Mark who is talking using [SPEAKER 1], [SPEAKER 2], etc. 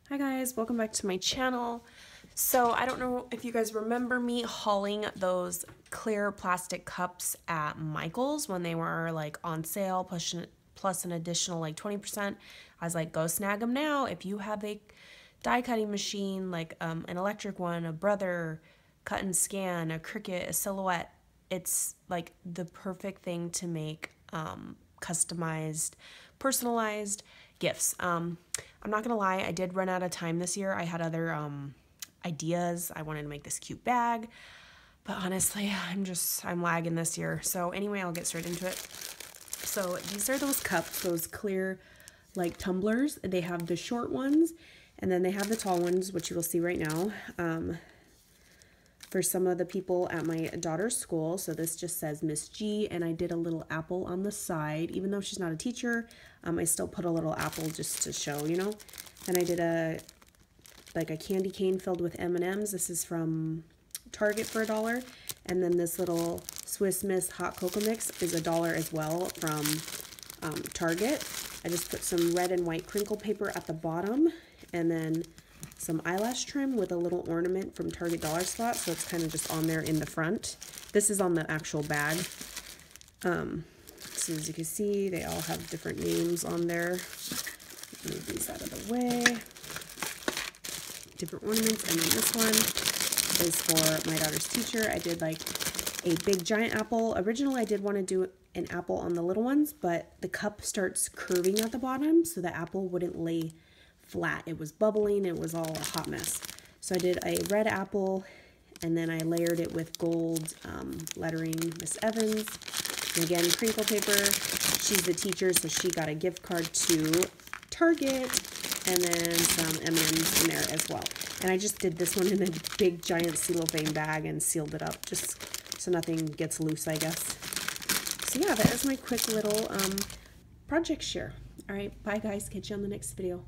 [SPEAKER 1] Hi guys, welcome back to my channel. So I don't know if you guys remember me hauling those clear plastic cups at Michael's when they were like on sale, plus an additional like 20%. I was like, go snag them now. If you have a die cutting machine, like an electric one, a Brother, cut and scan, a Cricut, a Silhouette, it's like the perfect thing to make customized, personalized gifts. I'm not gonna lie, I did run out of time this year. I had other ideas. I wanted to make this cute bag, but honestly, I'm lagging this year. So anyway, I'll get straight into it. So these are those cups, those clear like tumblers. They have the short ones and then they have the tall ones, which you will see right now. For some of the people at my daughter's school. So this just says Miss G, and I did a little apple on the side. Even though she's not a teacher, I still put a little apple just to show, you know. Then I did a candy cane filled with M&Ms. This is from Target for $1. And then this little Swiss Miss hot cocoa mix is $1 as well from Target. I just put some red and white crinkle paper at the bottom, and then some eyelash trim with a little ornament from Target Dollar Spot, so it's kind of just on there in the front. This is on the actual bag. So as you can see, they all have different names on there. Move these out of the way. Different ornaments, and then this one is for my daughter's teacher. I did like a big giant apple. Originally, I did want to do an apple on the little ones, but the cup starts curving at the bottom, so the apple wouldn't lay flat. It was bubbling. It was all a hot mess. So I did a red apple, and then I layered it with gold lettering Miss Evans. And again, crinkle paper. She's the teacher, so she got a gift card to Target, and then some M&Ms in there as well. And I just did this one in a big giant cellophane bag and sealed it up just so nothing gets loose, I guess. So yeah, that is my quick little project share. All right, bye guys. Catch you on the next video.